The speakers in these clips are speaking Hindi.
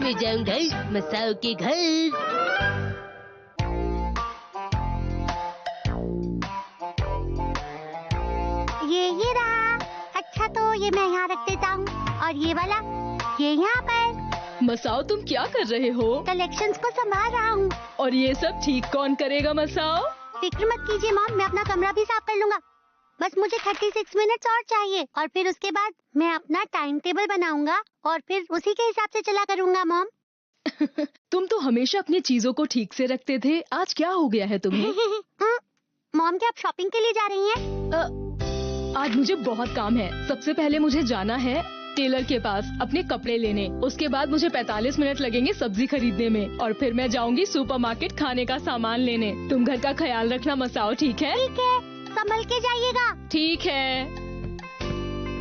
मैं जाऊंगा मसाओ के घर। ये रहा। अच्छा तो ये मैं यहाँ रख देता हूँ और ये वाला ये यहाँ पर। मसाओ तुम क्या कर रहे हो? कलेक्शंस को संभाल रहा हूँ। और ये सब ठीक कौन करेगा मसाओ? फिक्र मत कीजिए मॉम, मैं अपना कमरा भी साफ कर लूंगा। बस मुझे 36 मिनट्स और चाहिए और फिर उसके बाद मैं अपना टाइम टेबल बनाऊंगा और फिर उसी के हिसाब से चला करूंगा मॉम। तुम तो हमेशा अपनी चीजों को ठीक से रखते थे, आज क्या हो गया है तुम्हें? मॉम क्या आप शॉपिंग के लिए जा रही हैं? आज मुझे बहुत काम है। सबसे पहले मुझे जाना है टेलर के पास अपने कपड़े लेने। उसके बाद मुझे 45 मिनट लगेंगे सब्जी खरीदने में और फिर मैं जाऊंगी सुपरमार्केट खाने का सामान लेने। तुम घर का ख्याल रखना मसाओ, ठीक है? ठीक है, संभल के जाइएगा। ठीक है।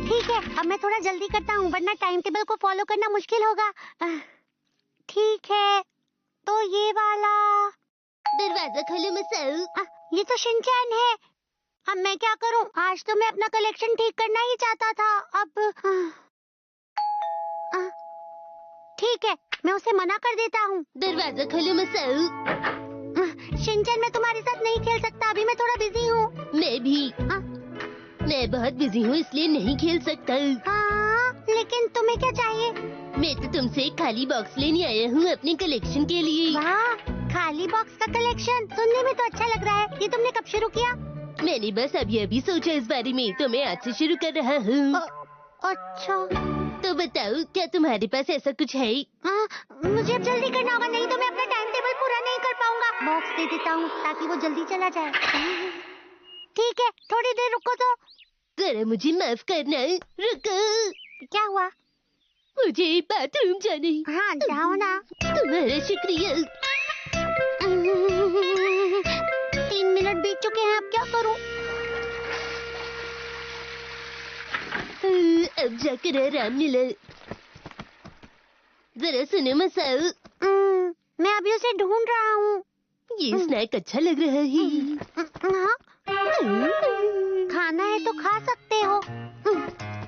ठीक है, अब मैं थोड़ा जल्दी करता हूँ वरना टाइम टेबल को फॉलो करना मुश्किल होगा। ठीक है, तो ये वाला। दरवाजा खोलो मसाओ। ये तो शिनचैन है। अब मैं क्या करूं? आज तो मैं अपना कलेक्शन ठीक करना ही चाहता था। अब ठीक है, मैं उसे मना कर देता हूँ। दरवाजा खोलो मसाओ। शिनचैन मैं तुम्हारे साथ नहीं खेल सकता, अभी मैं थोड़ा बिजी हूँ। मैं भी। मैं बहुत बिजी हूँ इसलिए नहीं खेल सकता। लेकिन तुम्हें क्या चाहिए? मैं तो तुमसे एक खाली बॉक्स लेने आया हूँ अपने कलेक्शन के लिए। वाह, खाली बॉक्स का कलेक्शन सुनने में तो अच्छा लग रहा है। ये तुमने कब शुरू किया? मैंने बस अभी सोचा इस बारे में, तो मैं आज से शुरू कर रहा हूँ। अच्छा तो बताओ क्या तुम्हारे पास ऐसा कुछ है? मुझे अब जल्दी करना होगा, नहीं तो मैं अपना टाइम टेबल पूरा नहीं कर पाऊंगा। बॉक्स दे देता हूँ ताकि वो जल्दी चला जाए। ठीक है, थोड़ी देर रुको तो। जरा मुझे माफ करना, रुको। क्या हुआ? मुझे बाथरूम जाना है। हाँ जाओ ना। तुम्हारा शुक्रिया। 3 मिनट बीत चुके हैं, अब क्या करूं? अब जाकर आराम मिला। जरा सुनो मसाओ। मैं अभी उसे ढूंढ रहा हूँ। ये स्नैक अच्छा लग रहा है। हाँ? खाना है तो खा सकते हो।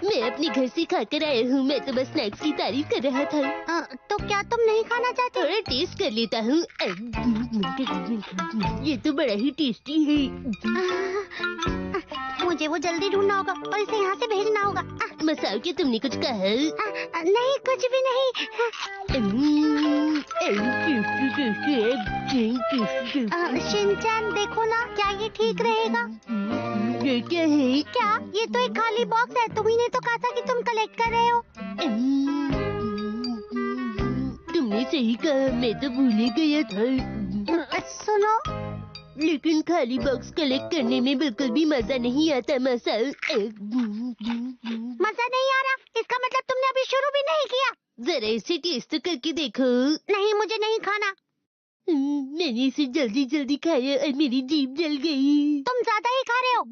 मैं अपने घर से खाकर आया हूँ, मैं तो बस स्नैक्स की तारीफ कर रहा था। तो क्या तुम नहीं खाना चाहते? थोड़ा टेस्ट कर लेता हूँ। ये तो बड़ा ही टेस्टी है। मुझे वो जल्दी ढूंढना होगा और इसे यहाँ से भेजना होगा। मसाओ क्या तुमने कुछ कहा? नहीं, कुछ भी नहीं। शिनचैन देखो ना, क्या ये ठीक रहेगा? ये क्या है? क्या ये तो एक खाली बॉक्स है। तुम्ही ने तो कहा था कि तुम कलेक्ट कर रहे हो। तुमने सही कहा, मैं तो भूल ही गया था। सुनो, लेकिन खाली बॉक्स कलेक्ट करने में बिल्कुल भी मजा नहीं आता मसाओ। मजा नहीं आ रहा? इसका मतलब तुमने अभी शुरू भी नहीं किया। जरा इसे टेस्ट तो करके देखो। नहीं, मुझे नहीं खाना। मैंने इसे जल्दी खाया और मेरी जीभ जल गई। तुम ज्यादा ही खा रहे हो।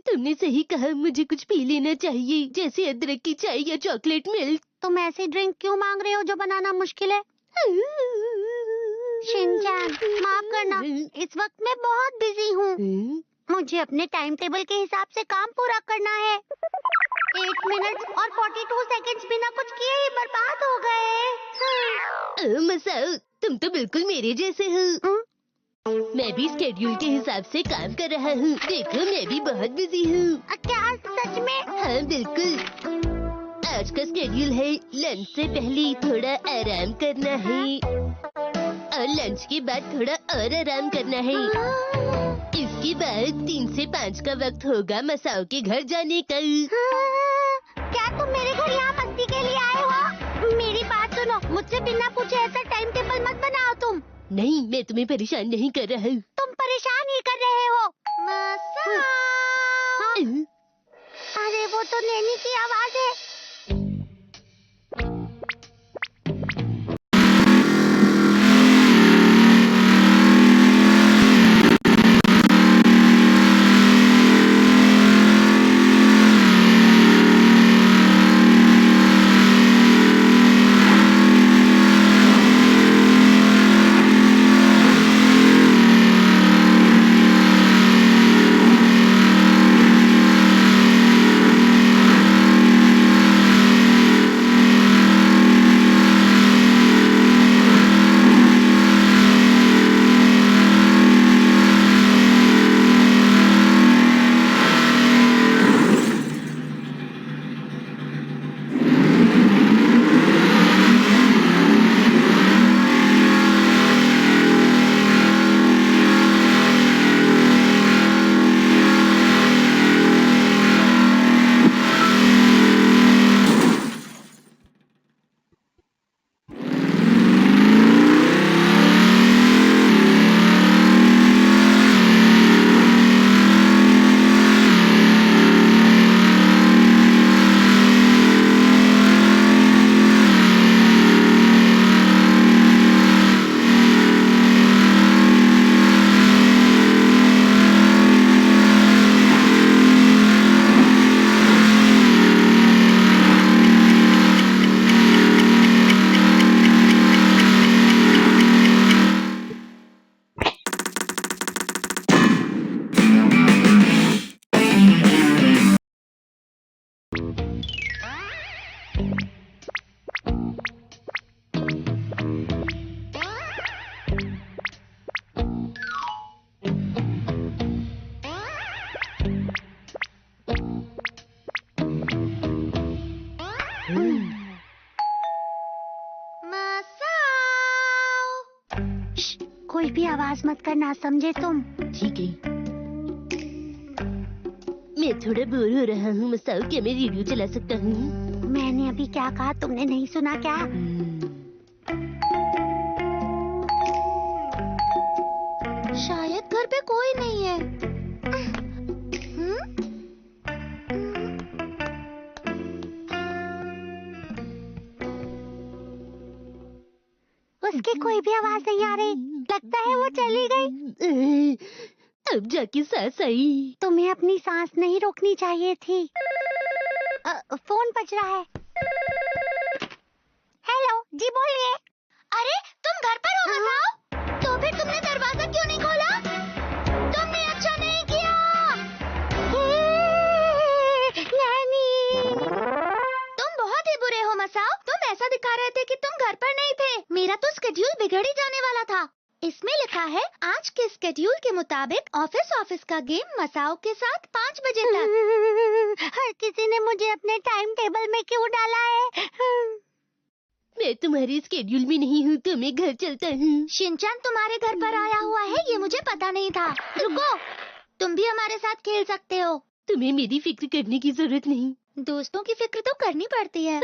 तुमने सही कहा, मुझे कुछ पी लेना चाहिए, जैसे अदरक की चाय या चॉकलेट मिल्क। तुम ऐसी ड्रिंक क्यों मांग रहे हो जो बनाना मुश्किल है? शिनचैन माफ करना, इस वक्त मैं बहुत बिजी हूँ। मुझे अपने टाइम टेबल के हिसाब से काम पूरा करना है। 8 मिनट और 42 सेकंड्स बिना कुछ किए ही बर्बाद हो गए। मसाओ तुम तो बिल्कुल मेरे जैसे हो। मैं भी स्केड्यूल के हिसाब से काम कर रहा हूँ। देखो मैं भी बहुत बिजी हूँ। क्या सच में? हाँ बिल्कुल। आज का स्केड्यूल है लंच से पहले थोड़ा आराम करना है और लंच के बाद थोड़ा और आराम करना है। इसके बाद 3 से 5 का वक्त होगा मसाओ के घर जाने का। क्या तुम मेरे घर यहाँ मस्ती के लिए आए हो? मेरी बात सुनो, मुझसे बिना पूछे ऐसा टाइम टेबल मत बनाओ तुम। नहीं, मैं तुम्हें परेशान नहीं कर रहा हूँ। तुम परेशान ही कर रहे हो। अरे वो तो नैनी की आवाज है। कोई भी आवाज मत करना, समझे तुम? ठीक है। मैं थोड़ा बोर हो रहा हूँ मसाओ, क्या मैं रेडियो चला सकता हूँ? मैंने अभी क्या कहा, तुमने नहीं सुना क्या? शायद घर पे कोई नहीं है। उसकी कोई भी आवाज नहीं आ रही, लगता है वो चली गई। अब जाके सांस आई। तुम्हें अपनी सांस नहीं रोकनी चाहिए थी। फोन बज रहा है। हेलो जी, बोलिए। अरे तुम घर पर हो मसाओ? तो फिर तुमने दरवाजा क्यों नहीं खोला? तुमने अच्छा नहीं किया। नैनी, तुम बहुत ही बुरे हो मसाओ। तुम ऐसा दिखा रहे थे कि तुम घर पर नहीं थे। मेरा तो स्केड्यूल बिगड़ ही जाने वाला था। इसमें लिखा है आज के स्केड्यूल के मुताबिक ऑफिस का गेम मसाओ के साथ 5 बजे तक। हर किसी ने मुझे अपने टाइम टेबल में क्यों डाला है? मैं तुम्हारे स्केड्यूल में नहीं हूँ, तो मैं घर चलता हूँ। शिनचैन तुम्हारे घर पर आया हुआ है, ये मुझे पता नहीं था। रुको, तुम भी हमारे साथ खेल सकते हो। तुम्हें मेरी फिक्र करने की जरूरत नहीं। दोस्तों की फिक्र तो करनी पड़ती है।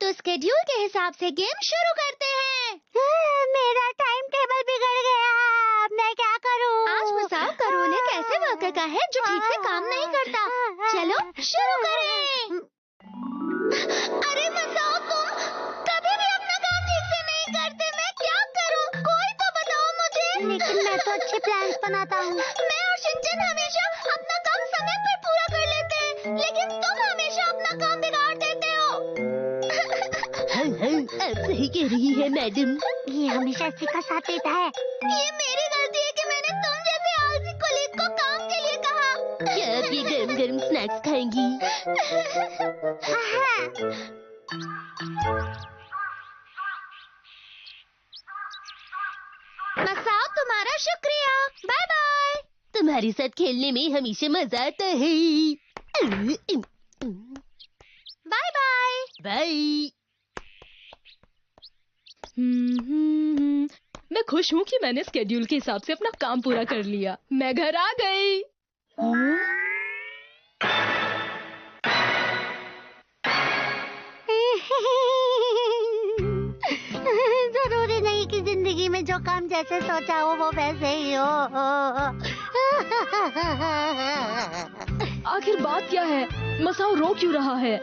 तो स्केड्यूल के हिसाब से गेम शुरू करते हैं। मेरा टाइम टेबल बिगड़ गया, अब मैं क्या करूं? आज मसाओ का रोल एक ऐसे वर्कर का है जो ठीक से काम नहीं करता। चलो शुरू करें। अरे मसाओ, तुम कभी भी अपना काम ठीक से नहीं करते। मैं क्या करूं? कोई तो बताओ मुझे। लेकिन मैं तो अच्छे प्लान्स बनाता हूँ। मैं और शिनचैन हमेशा अपना काम समय पर पूरा कर लेते हैं, लेकिन तुम हमेशा अपना काम बिगाड़ देते हो। आप सही कह रही है मैडम। ये हमेशा इसी का साथ देता है। ये मेरी गलती है कि मैंने तुम जैसे आलसी कोलीग को काम के लिए कहा। क्या आप ये गरम गरम स्नैक्स खाएंगी? मसाओ, तुम्हारा शुक्रिया। Bye bye. तुम्हारे साथ खेलने में हमेशा मजा आता है। Bye bye. बाय। मैं खुश हूँ कि मैंने स्केड्यूल के हिसाब से अपना काम पूरा कर लिया। मैं घर आ गई। जरूरी नहीं कि जिंदगी में जो काम जैसे सोचा हो वो वैसे ही हो। आखिर बात क्या है? मसाओ रो क्यों रहा है?